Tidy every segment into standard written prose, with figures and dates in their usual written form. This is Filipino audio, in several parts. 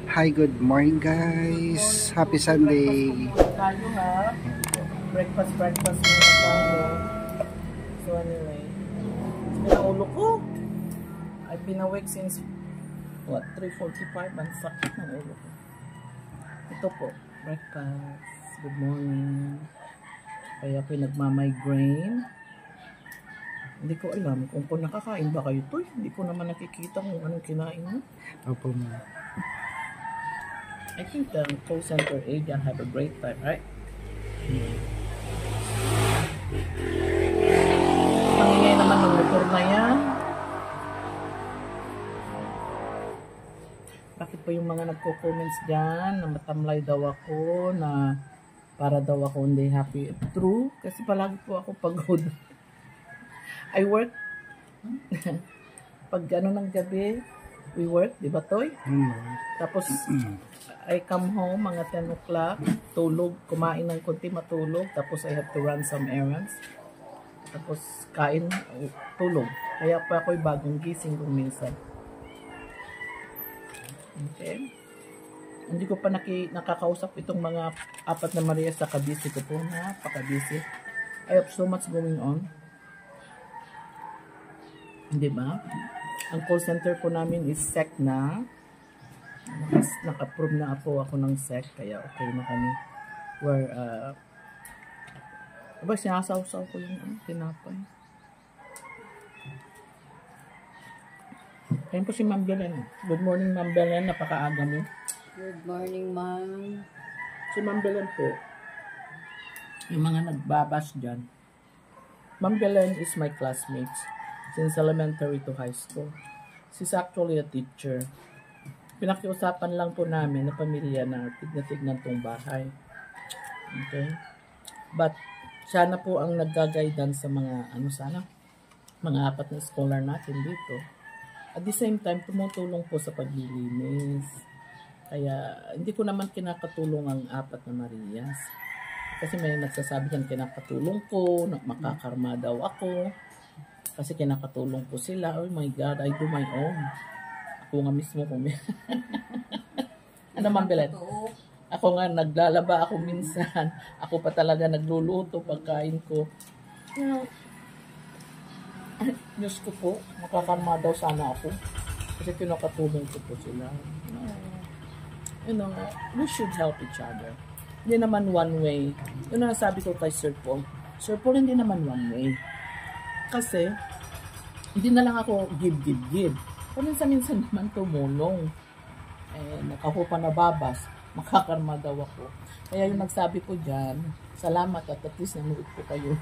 Hi, good morning guys. Happy Sunday. Tayo ha. Breakfast muna tayo. So anyway, pinaulo ko. I've been awake since what, 3:45. Ang sakit ng ulo ko. Ito po, breakfast. Good morning. Kaya ako nagmamigraine. Hindi ko alam kung nakakain ba kayo to. Hindi ko naman nakikita kung anong kinain mo. Opo ma. I think the call center agent have a great time, right? Pangingay naman ng motor na yan. Bakit pa yung mga nagko-comments dyan na matamlay daw ako, na para daw ako hindi happy? True, kasi palagi po ako pagod. I work pag ano ng gabi, we work, di ba Toy? Tapos I come home mga 10 o'clock, tulog, kumain ng konti, matulog, tapos I have to run some errands. Tapos kain, tulog. Kaya pa ako'y bagong gising kung minsan. Okay. Hindi ko pa nakakausap itong mga 4 na Maria sa kabisi ko po. Napaka-busy. I have so much going on. Hindi ba? Ang call center po namin is SEC na. Naka-approve na ako ng SEC, kaya okay na kami. Where, sinasaw-saw ko yung tinapay. Kaya po si Ma'am Belen. Good morning, Ma'am Belen. Napakaaga mo. Good morning, ma'am. Si Ma'am Belen po, yung mga nagbabas dyan. Ma'am Belen is my classmate since elementary to high school. She's actually a teacher. Pinakiusapan lang po namin na pamilya na tignan tong bahay. Okay? But, siya na po ang nag-guidance sa mga, mga 4 na scholar natin dito. At the same time, tumutulong po sa paglilinis. Kaya, hindi ko naman kinakatulong ang 4 na Marias. Kasi may nagsasabi dyan, kinakatulong ko, makakarma daw ako. Kasi kinakatulong po sila. Oh my God, I do my own. Ako nga mismo kung ano Ma'am Belen? Ako nga naglalaba ako minsan. Ako pa talaga nagluluto pagkain ko. Diyos ko po, makakarma daw sana ako. Kasi kinakatulong ko po sila. We should help each other. Hindi naman one way. Yun ang sabi ko kay Sir Paul. Sir Paul, hindi naman one way. Kasi, hindi na lang ako give. Paminsan-minsan naman tumulong. Ako pa nababas, makakarma daw ako. Kaya yung nagsabi ko dyan, salamat at least nanuot ko kayo.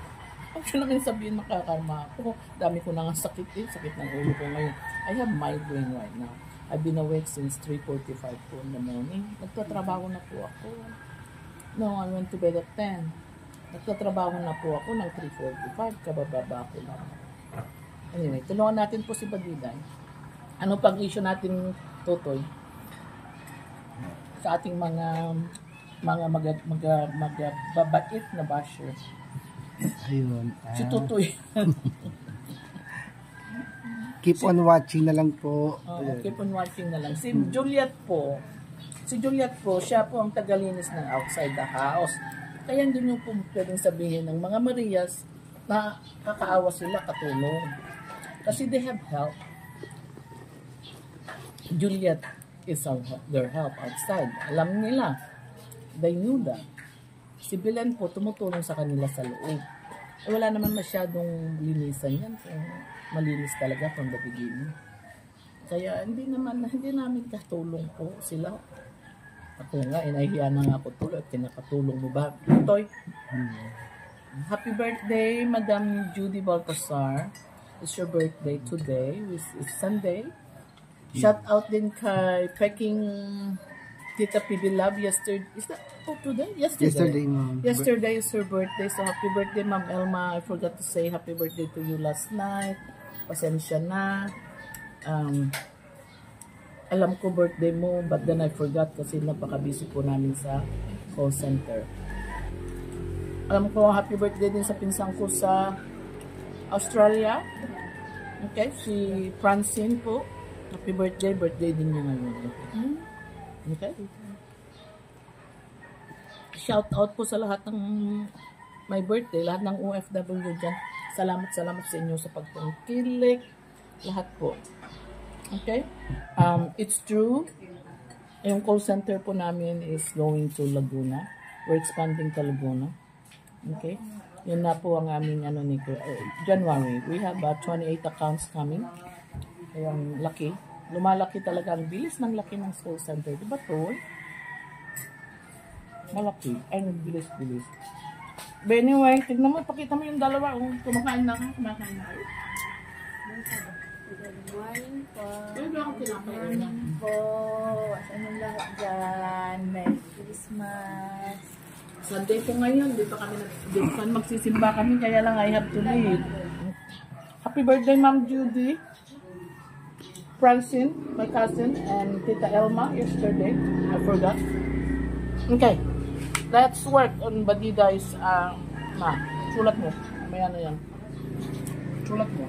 Huwag siya namin sabihin makakarma ako. Dami ko na nga sakit ng ulo ko ngayon. I have migraine right now. I've been awake since 3:45 po in the morning. Nagtatrabaho na po ako. No, I went to bed at 10. Nagtatrabaho na po ako ng 3:45. Kabababa ko na. Anyway, tulungan natin po si Badiday. Ano pag-issue natin, Totoy? Sa ating mga babait na basher. Ayun. Si Totoy. Keep on watching na lang po. Keep on watching na lang. Si Juliet po, siya po ang tagalinis ng outside the house. Kaya hindi nyo po pwedeng sabihin ng mga Marias na kakaawa sila katulong. Kasi they have help. Juliet is their help outside. Alam nila. They knew that. Si Belen po, tumutulong sa kanila sa loob. Wala naman masyadong linisan yan. Malinis talaga from the beginning. Kaya hindi namin katulong po sila. Ako nga, inahiya na nga ako tuloy at kinakatulong mo ba? Toy? Happy birthday, Madam Judy Baltasar. It's your birthday today. It's Sunday. Shout out din kay Peking Tita PB Love yesterday. Is that today? Yesterday. Yesterday is her birthday. So happy birthday, Ma'am Elma. I forgot to say happy birthday to you last night. Pasensya na. Alam ko birthday mo, but then I forgot kasi napaka-busy po namin sa call center. Alam ko, happy birthday din sa pinsang ko sa Australia. Okay, si Francine po. Happy birthday din niya ngayon. Okay? Shout out po sa lahat ng my birthday, lahat ng OFW dyan. Salamat sa inyo sa pagtungkilik. Lahat po. Okay? It's true. Yung call center po namin is going to Laguna. We're expanding to Laguna. Okay? Yun na po ang aming January. We have 28 accounts coming. Ayan, laki. Lumalaki talaga. Ang bilis ng laki ng call center. Diba to? Malaki. Ay, bilis-bilis. But anyway, tignan mo, pakita mo yung dalawa. Kumakain na ka. Kumakain na kayo. Good morning po. Pwede akong tinapay na. Po. Anong lahat dyan? Merry Christmas. Sunday po ngayon. Dito magsisimba kami. Kaya lang I have to leave. Happy birthday, Ma'am Judy. Francine, my cousin, and Tita Elma yesterday. I forgot. Okay. Let's work on Badida's, sulat mo. Mamaya na yan. Sulat mo.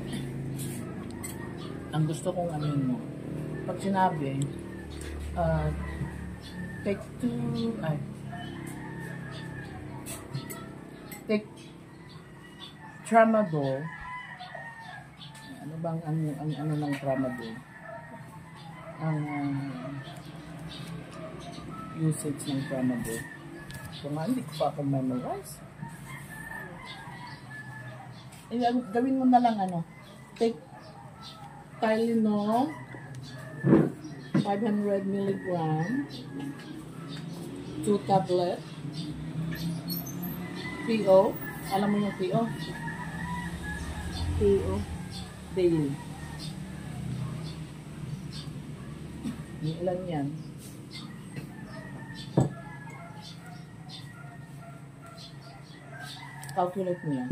Ang gusto kong anuin mo. Pag sinabi, take tramadol. Ano bang ano ng tramadol? Ang usage ng tramadol. Kung hindi ko pa ako memorize. Gawin mo na lang take Tylenol 500 mg 2 tablet PO. Alam mo yung PO? PO daily. Ilan yan? Calculate mo yan.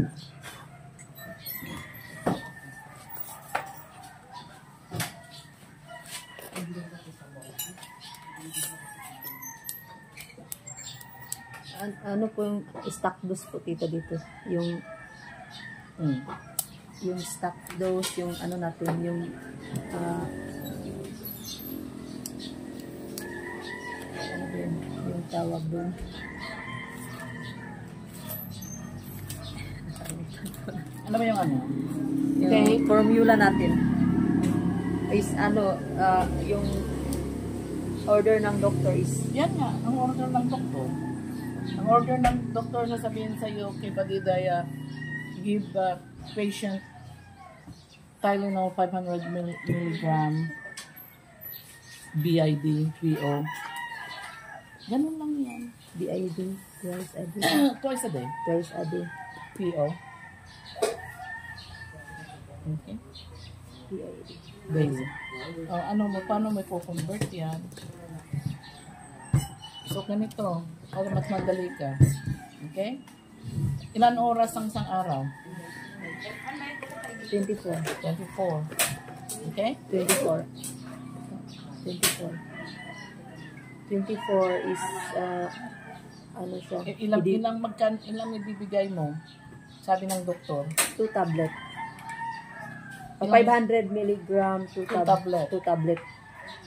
Ano po yung stock dose po tita dito? Yung stock dose, yung ano natin, yung ano ba yun? Yung tawag doon. Ano ba yung ano? Yung formula natin is yung order ng doctor is Yan nga, ang order ng doktor. Ang order ng doktor na sabihin sa iyo kay Badidaya, give patient Tylenol 500 mg BID, PO. Ganun lang yan. BID twice a day. Twice a day. Twice a day. PO. Okay. BID. Daily. Paano may po-convert yan? So, ganito. Para mas madali ka. Okay? Ilan oras ang isang araw? 24. 24. Okay? 24. 24 is ano siya? Ilang ibibigay mo? Sabi ng doktor. 2 tablet. 500 milligram 2 tablet. 2 tablet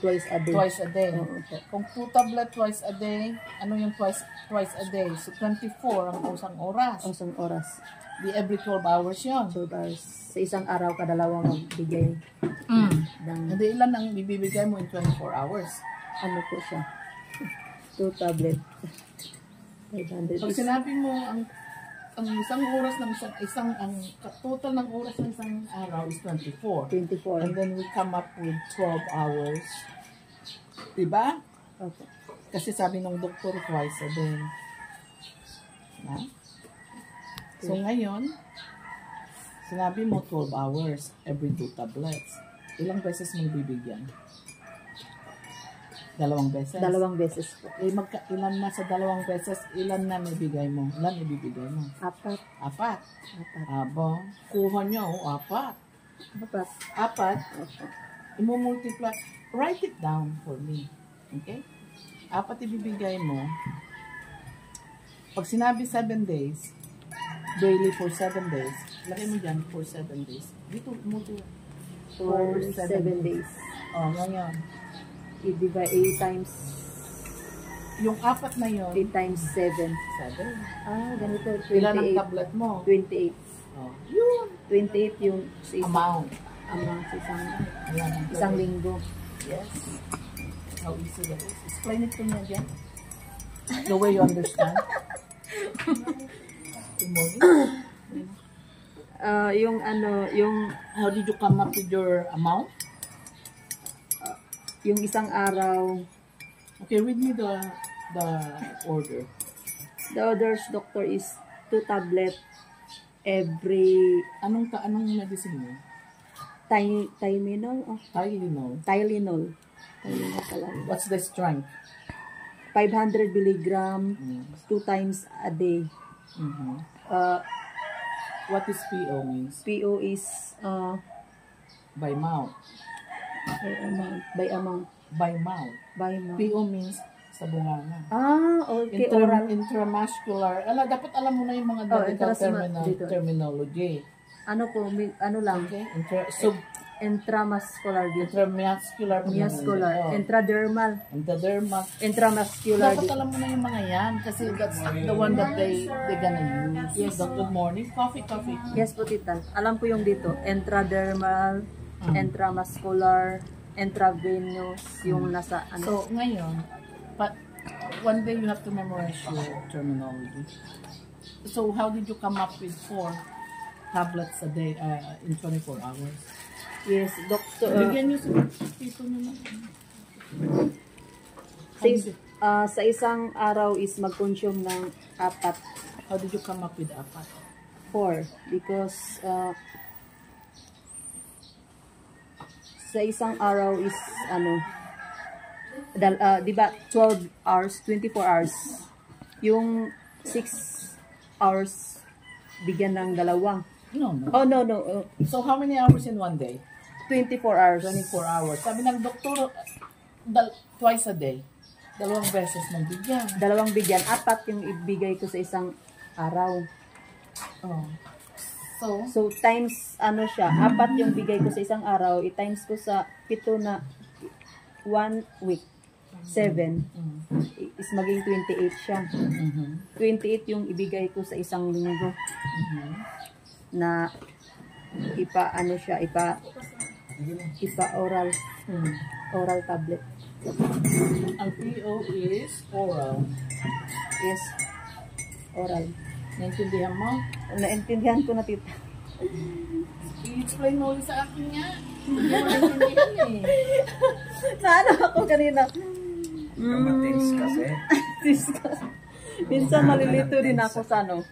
twice a day. Twice a day. Okay. Kung 2 tablet twice a day, ano yung twice a day? So 24 ang isang oras. Ang isang oras. Di every 12 hours yun. 12 hours. Sa isang araw kadalawang magbigay. Hindi ilan ang bibigay mo in 24 hours? Ano po siya? 2 tablet. 500 Pag is sinabi mo ang isang oras ng ang total ng oras ng isang araw is 24. 24. And then we come up with 12 hours. Diba? Okay. Kasi sabi ng doktor twice a day. Ha? So ngayon, sinabi mo 12 hours every 2 tablets. Ilang beses mo bibigyan? 2 beses? 2 beses po. Ilan na sa 2 beses, ilan na ibibigay mo? Ilan ibibigay mo? 4. 4. Aba, kuha nyo, 4. 4. Okay. Imo-multiply. Write it down for me. Okay? 4 ibibigay mo. Pag sinabi 7 days, daily for 7 days, lagay mo dyan for 7 days. Dito, For 7 days. Oh, ngayon. I-divide 8 times yung apat na yun, 8 times 7. 7. Ah, ganito. Ilan ang 28. tablet mo? 28. Oh, yun. 28 yung sa isang, Amount. sa isang, Ayan ang isang tablet. linggo. Yes. How easy that is. Explain it to me again. The way you understand. Good morning. Yung ano, yung How did you come up with your amount? yung isang araw, Okay, read me the order. the others doctor is 2 tablet every Anong medicine mo? Tylenol, Tylenol. Tylenol pala. What's the strength? 500 milligram, Mm. 2 times a day. Mm-hmm. Uh, What is PO means? PO is By mouth. by amount. By mouth. PO means sa bunganga. Ah, okay, oral. Intramuscular. Dapat alam mo na yung mga medical dito. terminology. Ano po, ano lang, Okay? intramuscular dito. Intramuscular. Muscular, intradermal, Intradermal. intramuscular Dapat dito. alam mo na yung mga yan kasi that's the one that they gonna use. Yes. Good morning. Coffee. Yes po, tita. Alam ko yung dito, intradermal, intramuscular, intravenous, yung nasa ano. So, ngayon, one day you have to memorize your terminology. So, how did you come up with 4 tablets a day in 24 hours? Yes, doctor. Bigyan niyo sa people niyo Sa isang araw is mag-consume ng 4, How did you come up with 4? 4 because sa isang araw is ano, di ba 12 hours, 24 hours. Yung 6 hours bigyan ng 2. No. Oh, no. So, how many hours in one day? 24 hours. 24 hours. Sabi ng doktor, twice a day. 2 beses mong bigyan. 2 bigyan. 4 yung ibigay ko sa isang araw. Oh. So, times, ano siya, 4 yung bigay ko sa isang araw, i-times ko sa 7 na 1 week. 7 is maging 28 siya. 28 yung ibigay ko sa isang linggo. Na ipa-oral. Oral tablet. Ang PO is oral. Yes. Oral. Naintindihan mo? Naintindihan ko na, tita. I-explain mo ulit sa akin nga. Hindi mo naintindihan eh. Sana ako kanina. Matins kasi. Minsan malilito din ako sa ano.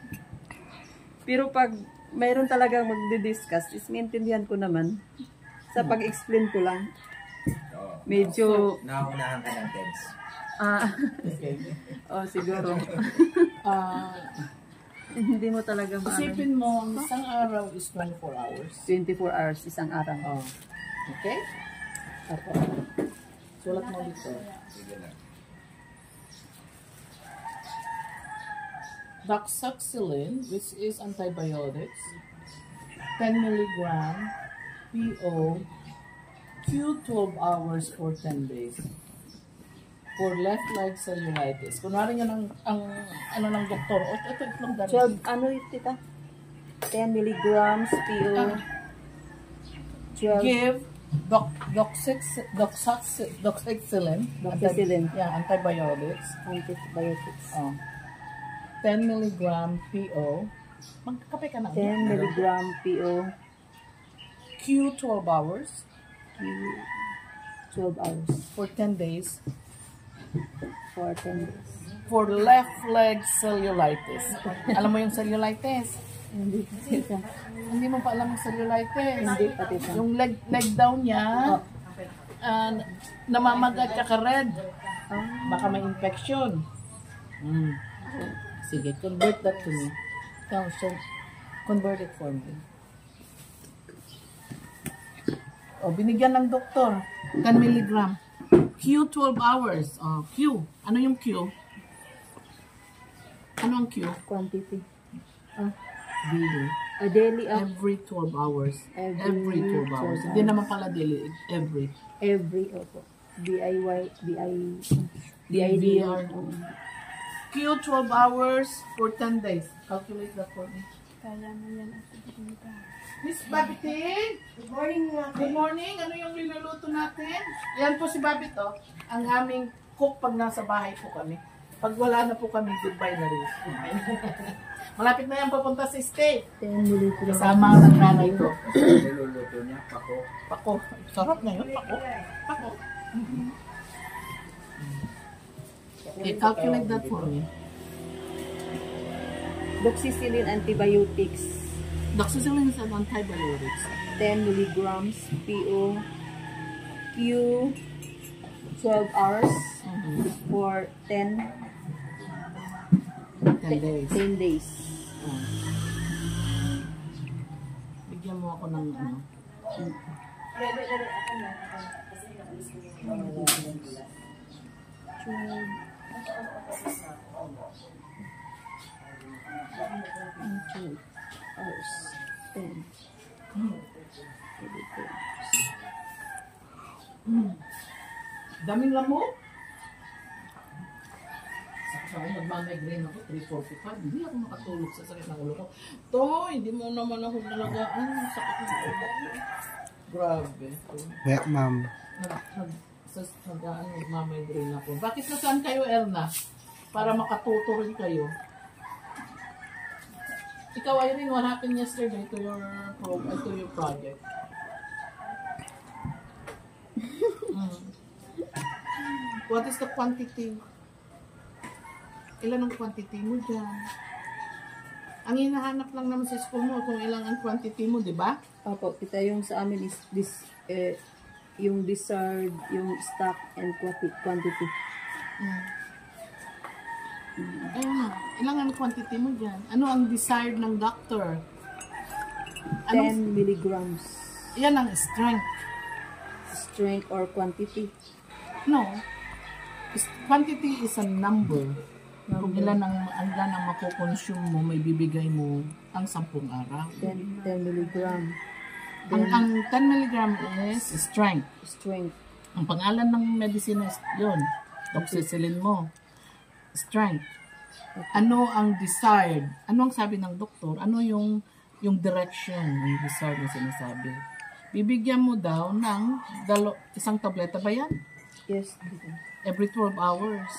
Pero pag mayroon talagang magdi-discuss, is maintindihan ko naman. Sa pag-explain ko lang. Medyo Naunahan ka ng tense. Okay. siguro. Hindi mo talaga maano. Isipin mo, ang isang araw is 24 hours. 24 hours isang araw. Oh. Okay? Apo. Sulat mo dito. Doxycycline, which is antibiotics, 10 mg PO, Q 12 hours for 10 days. For left leg cellulitis. Kunwari yun ang ano ng doktor. O, ito itlong dami. 12, ano yun, tita? 10 milligrams PO. 12. Give doxycycline. Doxycycline. Yeah, antibiotics. Antibiotics. 10 mg PO. Magkakape ka na. 10 milligram PO. Q 12 hours 12 hours. for 10 days. For 10 days. For left leg cellulitis. Alam mo yung cellulitis? Hindi tita. Hindi mo pa alam yung cellulitis. Hindi pa, tita. Yung leg down niya, namamagat ka red. Baka may infection. Sige, convert that to me. Ikaw, so, convert it for me. O, binigyan ng doktor. 10 mg. Q 12 hours. O, Q. Ano yung Q? Ano ang Q? Quantity. Daily. A daily of Every 12 hours. Every 12 hours. 12 Hindi naman pala daily. Every. every opo. DIY DID. DVR. Q 12 hours for 10 days. Calculate that for me. Kaya mo yan ako dito. Miss Babitin! Good morning nga. Good morning. Ano yung niluluto natin? Yan po si Babit, oh. Ang aming cook pag nasa bahay po kami. Pag wala na po kami, goodbye na rin. Malapit na yan papunta sa state. 10 milligrams. Kasama ang nanay ko. Niluluto niya, pako. Pako. Sarap na yun, pako. Pako. Okay, calculate that for me. Doxycycline antibiotics. Doxycycline is an antibiotics. 10 milligrams. PO. Q. 12 hours for 10 10 days. 10 days. Bigyan mo ako ng ano. Hours. 10. Daming lamok. Sabi nagmamigraine ako, 3:45. Hindi ako makatulog sa sakit ng ulo ko. Toy, hindi mo naman ako nalagaan. Sakit ng ulo ko. Grabe. Yeah, ma'am. Nagmamigraine ako. Bakit nasaan kayo, Elna? Para makatuto rin kayo. Ikaw, Irene, what happened yesterday to your project? What is the quantity? Ilan ang quantity mo dyan? Ang hinahanap lang naman sa school mo kung ilang ang quantity mo, di ba? Opo, kita yung sa amin is yung desired, yung stock and quantity. Ayun na. Ilang ang quantity mo dyan? Ano ang desired ng doctor? 10 milligrams. Yan ang strength. Strength or quantity. No. Quantity is a number. Kung ilan ang makukonsume mo, may bibigay mo ang 10 araw. 10 milligram. Ang 10 milligram is strength. Strength. Ang pangalan ng medicine is yun. Doxycycline mo. Strength. Ano ang desired? Ano ang sabi ng doktor? Ano yung direction ng desired na sinasabi? Bibigyan mo daw ng isang tableta ba yan? Yes. Every 12 hours.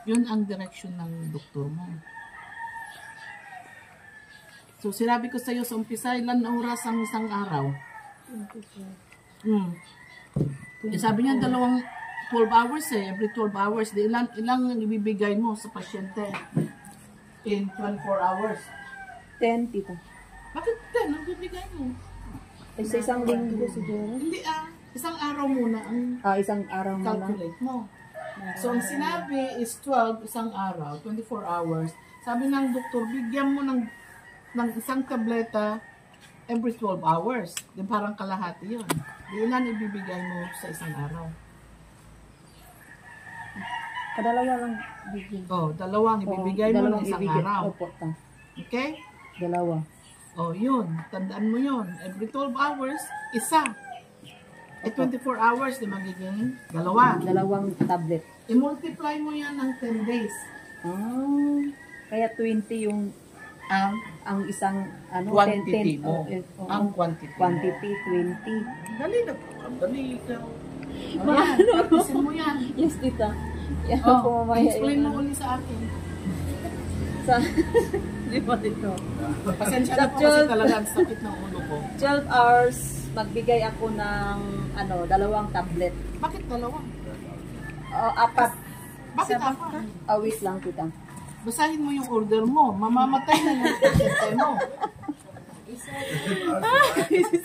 Yun ang direction ng doktor mo. So, sinabi ko sa iyo sa umpisa, ilan oras ang isang araw? Sabi niya, 12 hours eh. Every 12 hours. Di ilang ibibigay mo sa pasyente in 24 hours? 10, tita. Bakit 10 ang bibigay mo? Ay, sa isang linggo siguro. Hindi isang araw muna ang Isang araw mo lang. calculate mo. So, ang sinabi is 12, isang araw, 24 hours. Sabi ng doktor, bigyan mo ng isang tableta every 12 hours. Di parang kalahati yun. Di ilan ibibigay mo sa isang araw? Kadalawa lang bigyan. Dalawang ibibigay mo ng isang araw. Opo, Okay? dalawa. Yun. Tandaan mo yun. Every 12 hours, isa. 24 hours, di magiging dalawa. Dalawang tablet. I-multiply mo yan ng 10 days. Kaya 20 yung ang isang Quantity 10, mo. Ang quantity. Quantity 20. Dali na po. Dali ikaw. Ayan, practicein mo yan. Yes, tita. Yan po mamaya. Explain mo ulit sa akin. Sa di ba dito? Pasensya na po kasi talaga ang sakit ng ulo ko. 12 hours magbigay ako ng dalawang tablet. Bakit dalawa? Apat. Bakit apat? Wait lang, tita. Basahin mo yung order mo. Mamamatay na yung pasyente mo.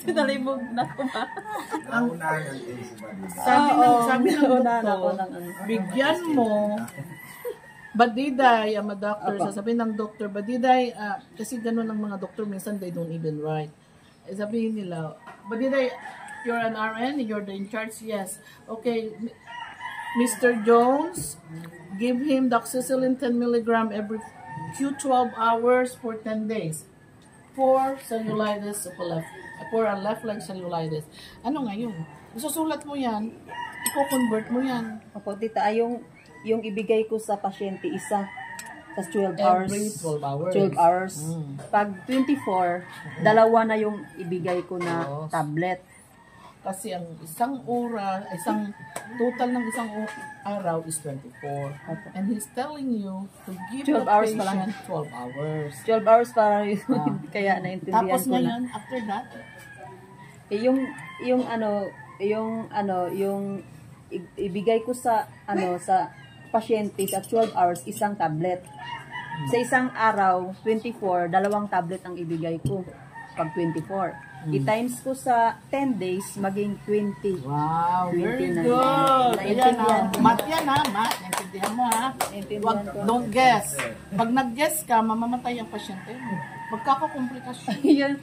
Nalimog na ko ba? Ang Unahan natin si Badida. sabi ng Naunahan ako doktor, ng bigyan mo Badiday, ang mga doctor, sasabihin ng doktor, Badiday, kasi ganun ang mga doktor, minsan they don't even write. Sabihin nila, Badiday, you're an RN, you're the in charge, yes. Okay, Mr. Jones, give him doxycycline 10 mg every Q12 hours for 10 days. For cellulitis of left, for a left leg cellulitis. Ano ngayon? Isusulat mo yan, i-convert mo yan. Opo, tita, yung yung ibigay ko sa pasyente isa sa 12 hours. Every 12 hours. 12 hours. Mm. Pag 24, dalawa na yung ibigay ko na Yes. tablet. Kasi ang isang total ng isang araw is 24. Okay. And he's telling you to give 12 the hours pa lang patient 12 hours. 12 hours para kaya naintindihan Tapos ko na. ngayon, after that, Eh, yung ibigay ko sa sa pasyente sa 12 hours isang tablet. Sa isang araw, 24, dalawang tablet ang ibigay ko pag 24. I-times ko sa 10 days, maging 20. wow, very 29. good. Ayan Naintindihan ha, ko. mat yan ha, mat. Naintindihan mo ha. Naintindihan ko. Don't guess. Pag nag-guess ka, mamamatay ang pasyente mo. Magkakakomplikasyon. Yun,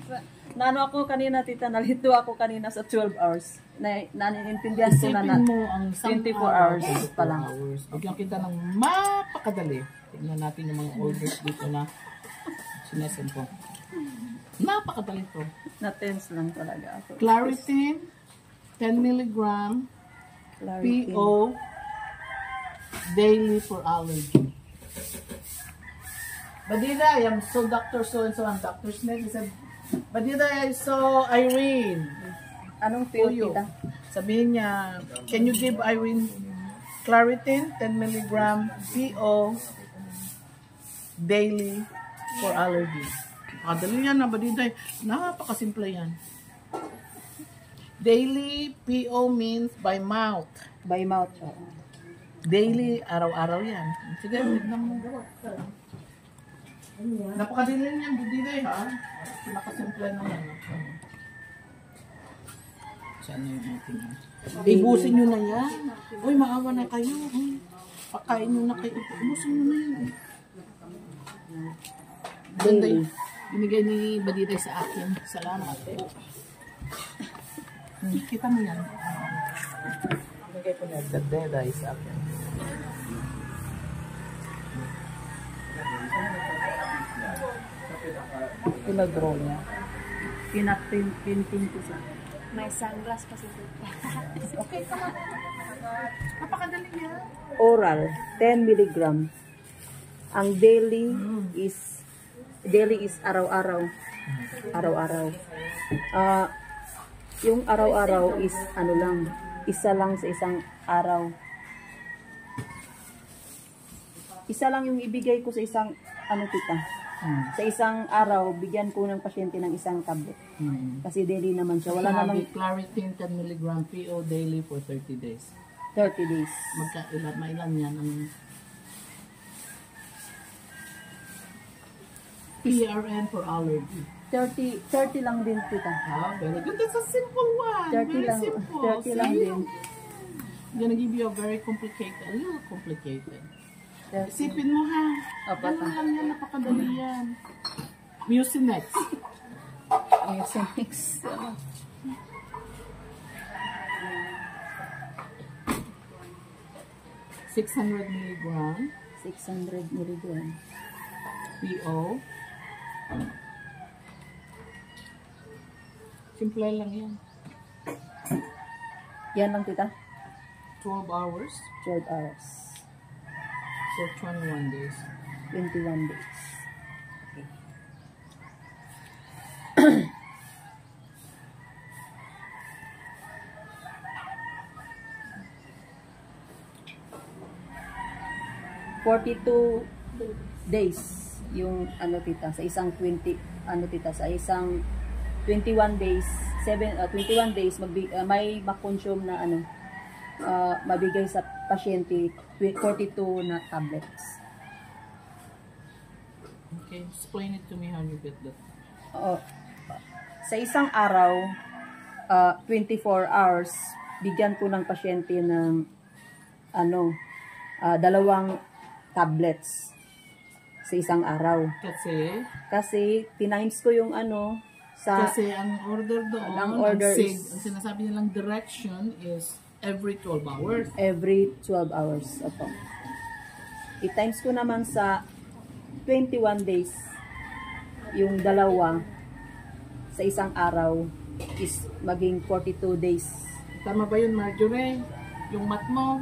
naano ako kanina, tita, nalito ako kanina sa 12 hours. Naiintindihan ko na Isipin mo ang isang 24 araw, hours 24 pa lang. hours. Bigyan kita ng mapakadali. Tingnan natin yung mga orders dito na sinesend ko. Napakadali to. Na-tense lang talaga ako. Claritin, 10 mg, Claritin. PO, daily for allergy. Badida, I am so Dr. So-and-so, I'm Dr. Smith. He said, Badida, I saw Irene. Anong pill, Puyo. tita? Sabihin niya, can you give Irene Claritin, 10 mg, PO, daily for allergy. Dali yan na, Badida. Napakasimple yan. Daily, PO means by mouth. By mouth. Daily, araw-araw yan. Sige, tignan mo. Napakadali yan, Badida ha. Pinakasimple na yan. Saan na yung ating ibusin nyo na yan. Uy, maawa na kayo. Uy, pakain nyo na kayo. Ibusin nyo na yan. Ganda yun. Binigay ni Badida sa akin. Salamat po. Kita mo yan. Binigay ko na Badida sa akin. Pinadraw niya. Pinapintin ko sa May sunglass pa si Tita. Okay, come on. Napakadali yan. oral, 10 mg. Ang daily is araw-araw. Araw-araw. Yung araw-araw is ano lang, isa lang sa isang araw. Isa lang yung ibigay ko sa isang tita. Sa isang araw, bigyan ko ng pasyente ng isang tablet. Kasi daily naman siya. Wala namang Claritin 10 mg PO daily for 30 days. 30 days. Mailan yan ang PRN for allergy. 30 lang din, tita. Very good. That's a simple one. 30 Very lang, simple. 30 lang See? din. I'm gonna give you a very complicated, a little complicated. 30. Isipin mo ha. Apat Ganun lang yan, napakadali yan. Mucinex. Yes, next. 600 mg 600 mg. PO. Simple lang yan. Yan lang, tita. 12 hours. 12 hours. So 21 days. 21 days. ...42 days yung tita sa isang 21 days 21 days may makonsume na mabigay sa pasyente 42 na tablets. Okay, explain it to me how you get that. Sa isang araw 24 hours bigyan ko ng pasyente ng dalawang tablets sa isang araw. Kasi tinimes ko yung Kasi ang order doon, ang order ang is sinasabi nilang direction is every 12 hours. every 12 hours. Opo. I-times ko naman sa 21 days yung dalawa sa isang araw is maging 42 days. Tama ba yun, Marjorie? Yung mat mo?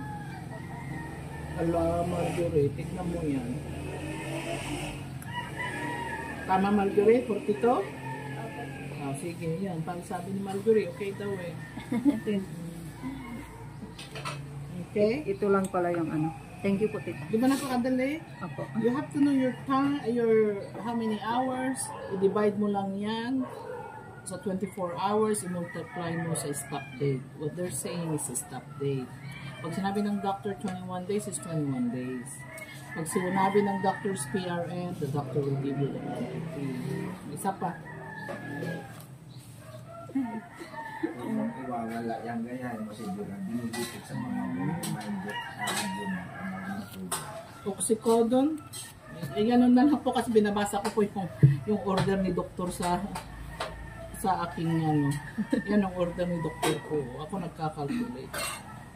Ala, Marjorie, tignan mo yan. Tama, Marjorie? 42? Ah, sige, yan. Pag sabi ni Marjorie, okay daw eh. Okay? Ito lang pala yung ano. Thank you po, tita. Di ba napakadali? Opo. You have to know your time, your how many hours. I-divide mo lang yan sa 24 hours, i-multiply mo sa stop date. What they're saying is stop date. Pag sinabi ng doctor 21 days is 21 days. Pag sinabi ng doctor's PRN, the doctor will give you the quantity. Isa pa. Kung iwawala yan ganyan, masigura, binibigit sa mga minded Oxycodone. Eh, ganun na lang po kasi binabasa ko po yung order ni doktor sa aking ano. Yan ang order ni doktor ko. Ako nagkakalculate.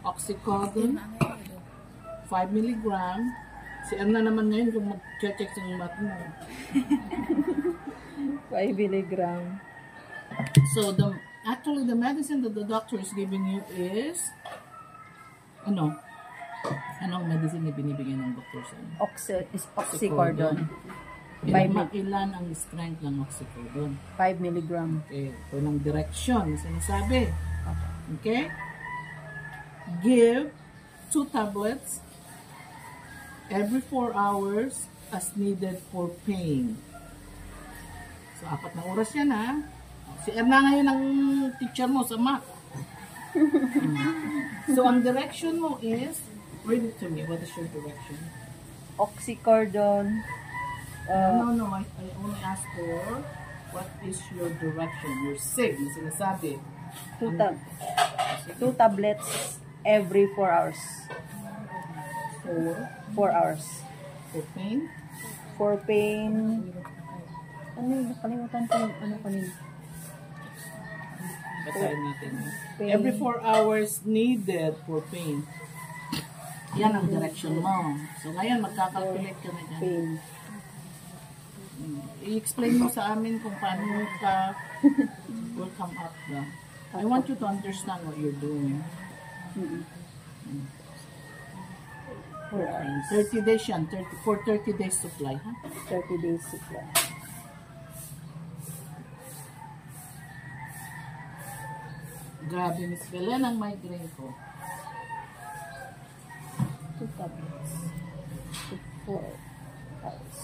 Oxycodone 5 mg. Si Anna naman ngayon kung mag-check sa math mo. 5 milligram. So actually the medicine that the doctor is giving you is anong medicine na binibigyan ng doktor sa inyo? Oxycodone. Ilan ang strength ng oxycodone? 5 milligram. Okay, ito ng direction, sinasabi. Okay? Give 2 tablets every 4 hours as needed for pain. So, 4 na oras yan ha. Si Erna ngayon ang teacher mo sa math. So, ang direction mo is, read it to me. What is your direction? Oxycodone. No, I only ask for what is your direction, your sig, yung sinasabi. 2 tablets every 4 hours. 4 hours. For pain? For pain. Ano yun? Nakalimutan ko yung ano kanina. Basahin natin. Pain. Every 4 hours needed for pain. Yan ang direction mo. So ngayon, magkakalculate ka na dyan. Pain. I-explain mo sa amin kung paano ka will come up na. I want you to understand what you're doing. 4 hours. 30 days yan. For 30 days supply, ha? 30 days supply. Grabe, Miss Belen, ang migraine ko. 2 tablets. 4 hours.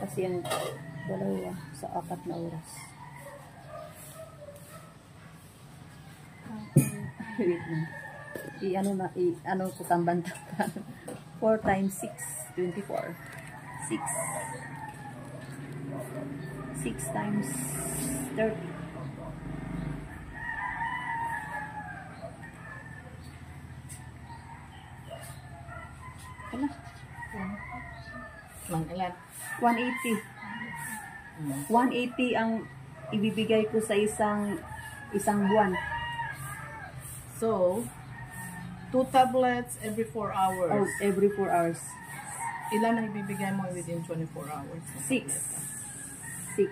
Kasi yan, dalawa sa 4 na oras. Wait lang. I-ano ko tamban-tamban. 4 times 6, 24. 6. 6 times 30. Ano? Lang ilan? 180. 180 ang ibibigay ko sa isang buwan. So, 2 tablets every 4 hours. Oh, every 4 hours. Ilan ang ibibigay mo within 24 hours? 6. 6.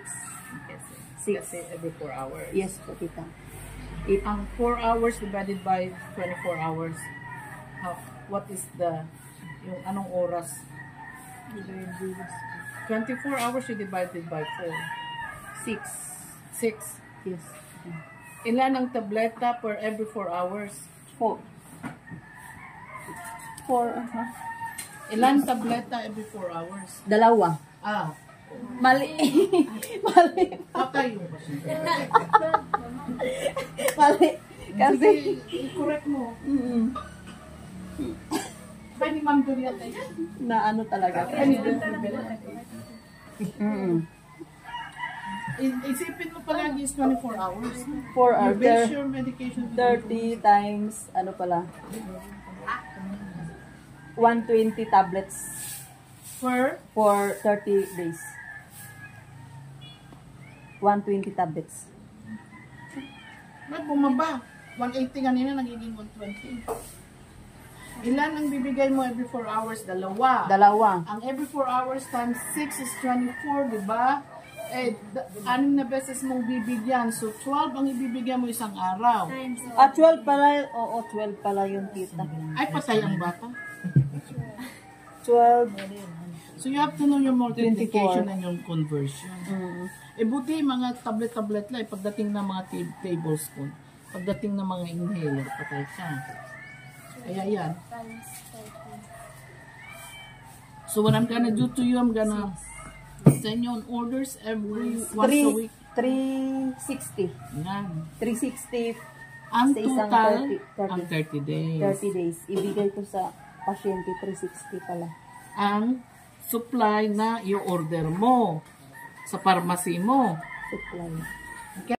Kasi every 4 hours. Yes po, tita. Ang 4 hours divided by 24 hours, what is yung anong oras? 24 hours you divided by 4. 6. 6. Yes. Ilan ang tableta per every 4 hours? 4. 4, Ilan tableta every 4 hours? Dalawa. Ah, Mali. Mali. patay yung pasyente. Mali. Kasi, I-correct mo. mm, Ba ni Ma'am Durian tayo? na ano talaga. Isipin mo palagi is 24 hours. 4 You hours. base your medication within 30 times, ano pala? 120 tablets per for 30 days. 120 tablets. Ba't bumaba? 180 kanina, nagiging 120. Ilan ang bibigay mo every 4 hours? Dalawa. Dalawa. Ang every 4 hours times 6 is 24, di ba? 6 na beses mong bibigyan. So, 12 ang ibibigyan mo isang araw. Times of 12 pala, oo, 12 pala yung tita. Ay, patay ang bata. 12. So, you have to know yung multiplication and yung conversion. Buti mga tablet-tablet lang. Pagdating ng mga tablespoon, pagdating ng mga inhaler, patay ka. Kaya yan. times 30. So, what I'm gonna do to you, I'm gonna send you on orders once a week. 360. Yan. 360 Ang sa isang total, 30 ang 30 days. 30 days. Ibigay ko sa pasyente 360 pala. Ang supply na i-order mo sa pharmacy mo. Supply.